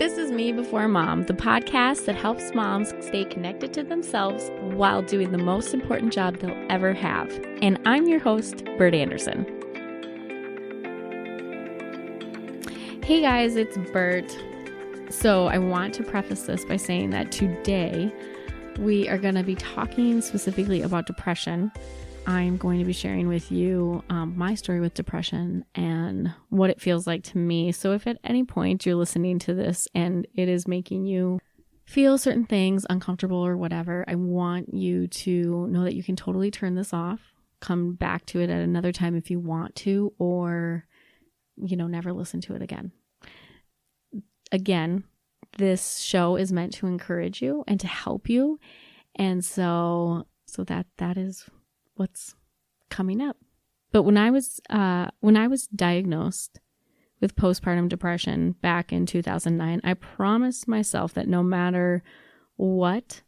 This is Me Before Mom, the podcast that helps moms stay connected to themselves while doing the most important job they'll ever have. And I'm your host, Bert Anderson. Hey guys, it's Bert. So I want to preface this by saying that today we are going to be talking specifically about depression. I'm going to be sharing with you my story with depression and what it feels like to me. So if at any point you're listening to this and it is making you feel certain things, uncomfortable or whatever, I want you to know that you can totally turn this off, come back to it at another time if you want to, or, never listen to it again. Again, this show is meant to encourage you and to help you. And so that is what's coming up. But when I was diagnosed with postpartum depression back in 2009, I promised myself that no matter what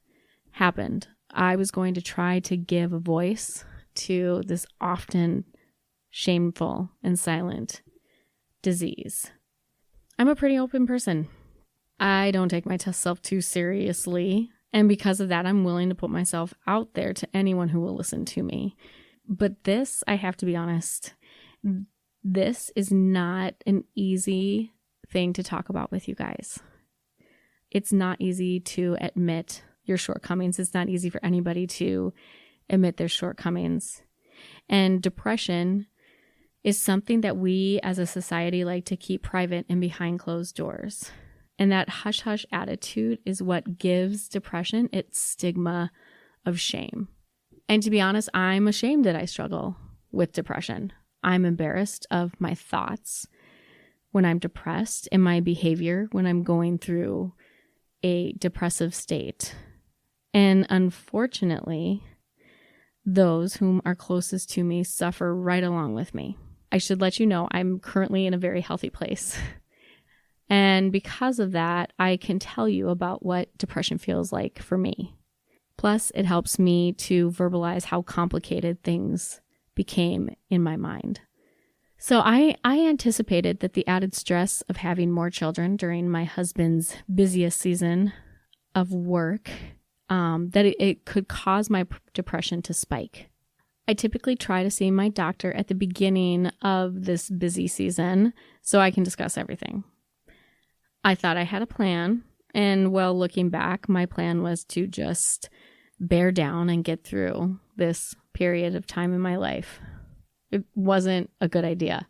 happened, I was going to try to give a voice to this often shameful and silent disease. I'm a pretty open person. I don't take myself too seriously. And because of that, I'm willing to put myself out there to anyone who will listen to me. But this, I have to be honest, this is not an easy thing to talk about with you guys. It's not easy to admit your shortcomings. It's not easy for anybody to admit their shortcomings. And depression is something that we as a society like to keep private and behind closed doors. And that hush-hush attitude is what gives depression its stigma of shame. And to be honest, I'm ashamed that I struggle with depression. I'm embarrassed of my thoughts when I'm depressed and my behavior when I'm going through a depressive state. And unfortunately, those whom are closest to me suffer right along with me. I should let you know I'm currently in a very healthy place. And because of that, I can tell you about what depression feels like for me. Plus, it helps me to verbalize how complicated things became in my mind. So I anticipated that the added stress of having more children during my husband's busiest season of work, that it could cause my depression to spike. I typically try to see my doctor at the beginning of this busy season so I can discuss everything. I thought I had a plan, and looking back, my plan was to just bear down and get through this period of time in my life. It wasn't a good idea.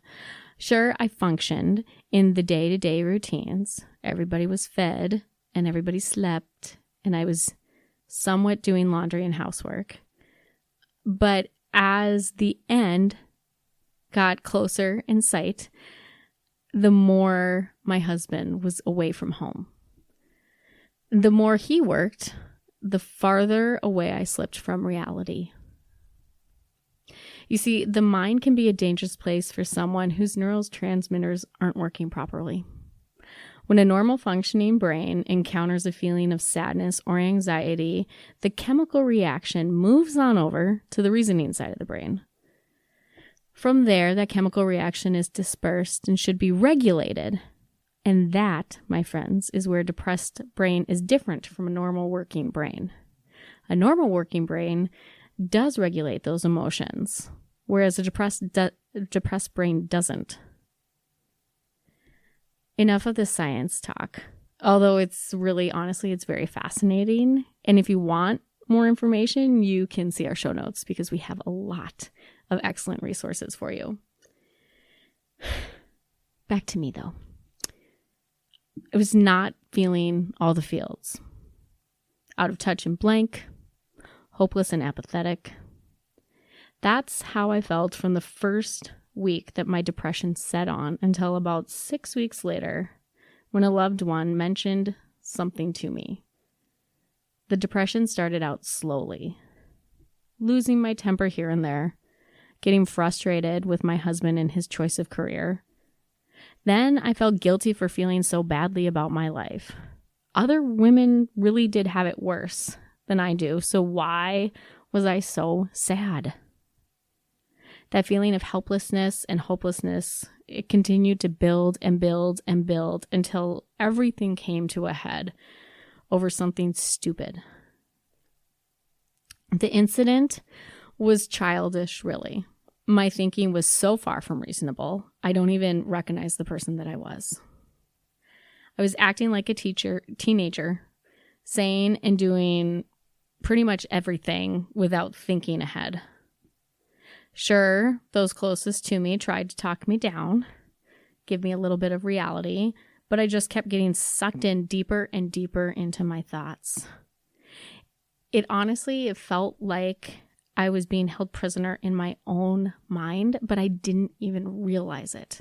Sure, I functioned in the day-to-day routines. Everybody was fed, and everybody slept, and I was somewhat doing laundry and housework. But as the end got closer in sight, the more my husband was away from home. The more he worked, the farther away I slipped from reality. You see, the mind can be a dangerous place for someone whose neurotransmitters aren't working properly. When a normal functioning brain encounters a feeling of sadness or anxiety, the chemical reaction moves on over to the reasoning side of the brain. From there, that chemical reaction is dispersed and should be regulated. And that, my friends, is where a depressed brain is different from a normal working brain. A normal working brain does regulate those emotions, whereas a depressed brain doesn't. Enough of the science talk. Although it's very fascinating. And if you want more information, you can see our show notes because we have a lot of excellent resources for you. Back to me though. I was not feeling all the feels. Out of touch and blank, hopeless and apathetic. That's how I felt from the first week that my depression set on until about 6 weeks later when a loved one mentioned something to me. The depression started out slowly, losing my temper here and there, getting frustrated with my husband and his choice of career. Then I felt guilty for feeling so badly about my life. Other women really did have it worse than I do, so why was I so sad? That feeling of helplessness and hopelessness, it continued to build and build and build until everything came to a head over something stupid. The incident was childish, really. My thinking was so far from reasonable, I don't even recognize the person that I was. I was acting like a teenager, saying and doing pretty much everything without thinking ahead. Sure, those closest to me tried to talk me down, give me a little bit of reality, but I just kept getting sucked in deeper and deeper into my thoughts. It felt like I was being held prisoner in my own mind, but I didn't even realize it.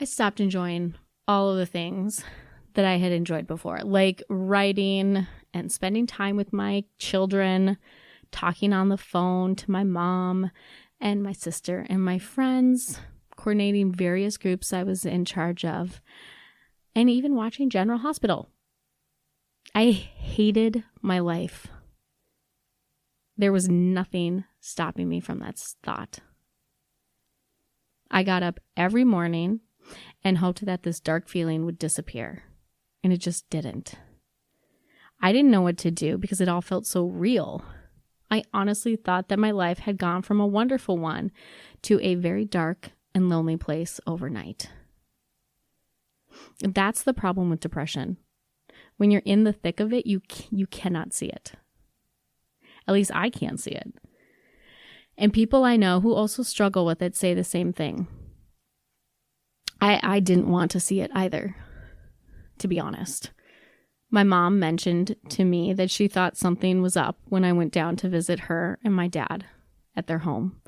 I stopped enjoying all of the things that I had enjoyed before, like writing and spending time with my children, talking on the phone to my mom and my sister and my friends, coordinating various groups I was in charge of, and even watching General Hospital. I hated my life. There was nothing stopping me from that thought. I got up every morning and hoped that this dark feeling would disappear, and it just didn't. I didn't know what to do because it all felt so real. I honestly thought that my life had gone from a wonderful one to a very dark and lonely place overnight. That's the problem with depression. When you're in the thick of it, you cannot see it. At least I can't see it. And people I know who also struggle with it say the same thing. I didn't want to see it either, to be honest. My mom mentioned to me that she thought something was up when I went down to visit her and my dad at their home.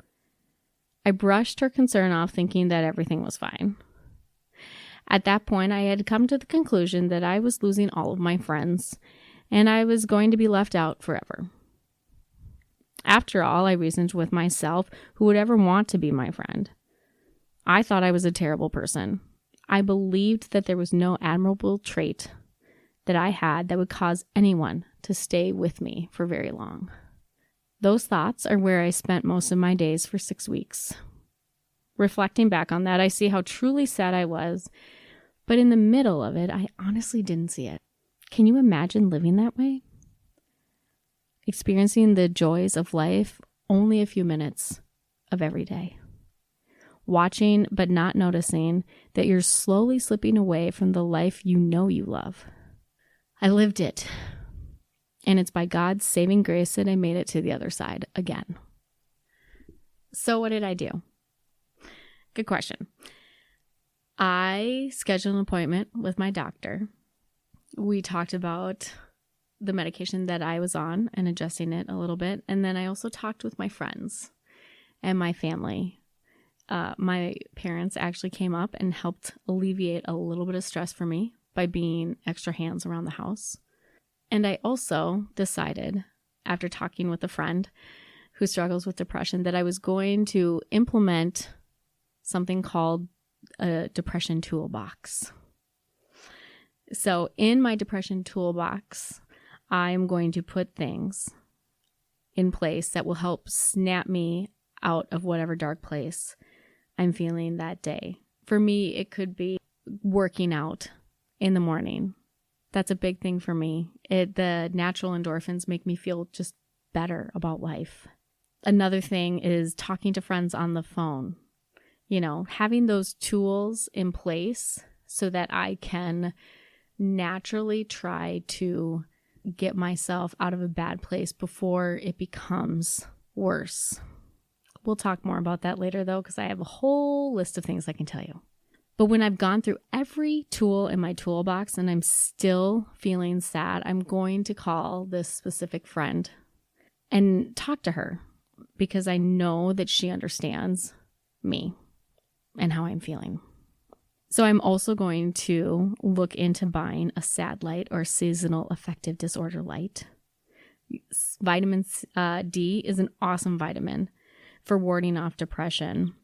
I brushed her concern off, thinking that everything was fine. At that point, I had come to the conclusion that I was losing all of my friends, and I was going to be left out forever. After all, I reasoned with myself, who would ever want to be my friend? I thought I was a terrible person. I believed that there was no admirable trait that I had that would cause anyone to stay with me for very long. Those thoughts are where I spent most of my days for 6 weeks. Reflecting back on that, I see how truly sad I was, but in the middle of it, I honestly didn't see it. Can you imagine living that way? Experiencing the joys of life only a few minutes of every day. Watching but not noticing that you're slowly slipping away from the life you know you love. I lived it, and it's by God's saving grace that I made it to the other side again. So what did I do? Good question. I scheduled an appointment with my doctor. We talked about the medication that I was on and adjusting it a little bit. And then I also talked with my friends and my family. My parents actually came up and helped alleviate a little bit of stress for me by being extra hands around the house. And I also decided, after talking with a friend who struggles with depression, that I was going to implement something called a depression toolbox. So in my depression toolbox, I'm going to put things in place that will help snap me out of whatever dark place I'm feeling that day. For me, it could be working out in the morning. That's a big thing for me. The natural endorphins make me feel just better about life. Another thing is talking to friends on the phone. Having those tools in place so that I can naturally try to get myself out of a bad place before it becomes worse. We'll talk more about that later, though, because I have a whole list of things I can tell you. But when I've gone through every tool in my toolbox and I'm still feeling sad, I'm going to call this specific friend and talk to her because I know that she understands me and how I'm feeling. So I'm also going to look into buying a SAD light or seasonal affective disorder light. Vitamin D is an awesome vitamin for warding off depression.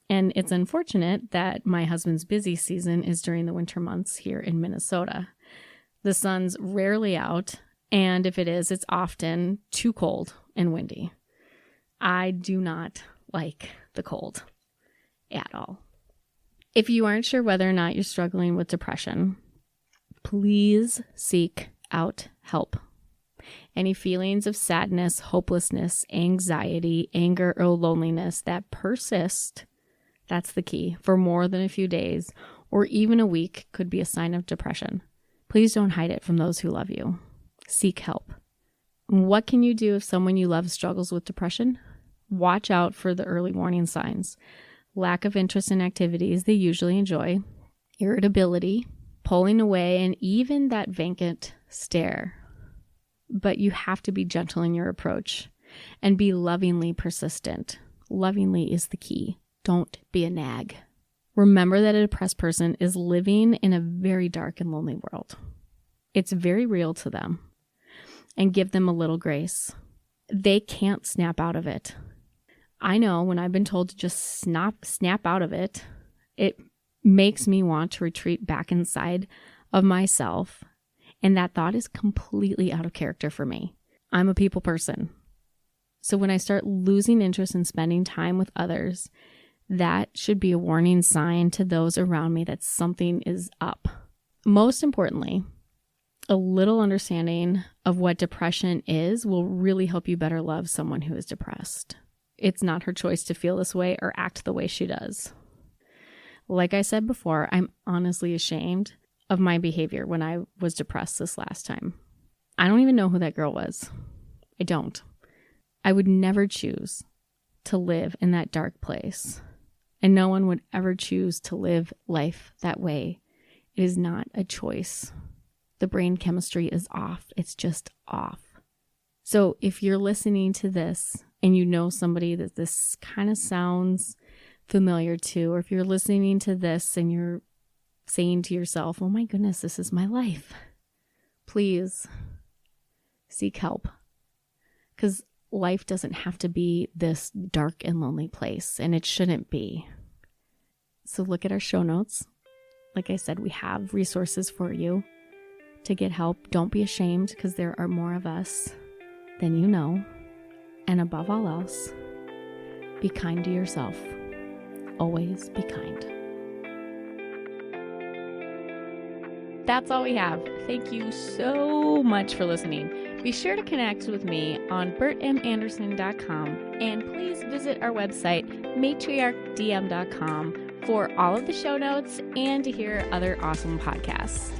And it's unfortunate that my husband's busy season is during the winter months here in Minnesota. The sun's rarely out, and if it is, it's often too cold and windy. I do not like the cold at all. If you aren't sure whether or not you're struggling with depression, please seek out help. Any feelings of sadness, hopelessness, anxiety, anger, or loneliness that persist, that's the key, for more than a few days or even a week could be a sign of depression. Please don't hide it from those who love you. Seek help. What can you do if someone you love struggles with depression? Watch out for the early warning signs. Lack of interest in activities they usually enjoy, irritability, pulling away, and even that vacant stare. But you have to be gentle in your approach and be lovingly persistent. Lovingly is the key. Don't be a nag. Remember that a depressed person is living in a very dark and lonely world. It's very real to them. And give them a little grace. They can't snap out of it. I know when I've been told to just snap out of it, it makes me want to retreat back inside of myself. And that thought is completely out of character for me. I'm a people person. So when I start losing interest in spending time with others, that should be a warning sign to those around me that something is up. Most importantly, a little understanding of what depression is will really help you better love someone who is depressed. It's not her choice to feel this way or act the way she does. Like I said before, I'm honestly ashamed of my behavior when I was depressed this last time. I don't even know who that girl was. I don't. I would never choose to live in that dark place. And no one would ever choose to live life that way. It is not a choice. The brain chemistry is off. It's just off. So if you're listening to this and you know somebody that this kind of sounds familiar to, or if you're listening to this and you're saying to yourself, oh my goodness, this is my life, please seek help. Because life doesn't have to be this dark and lonely place, and it shouldn't be. So look at our show notes. Like I said, we have resources for you to get help. Don't be ashamed, because there are more of us than you know. And above all else, be kind to yourself. Always be kind. That's all we have. Thank you so much for listening. Be sure to connect with me on bertmanderson.com, and please visit our website, matriarchdm.com, for all of the show notes and to hear other awesome podcasts.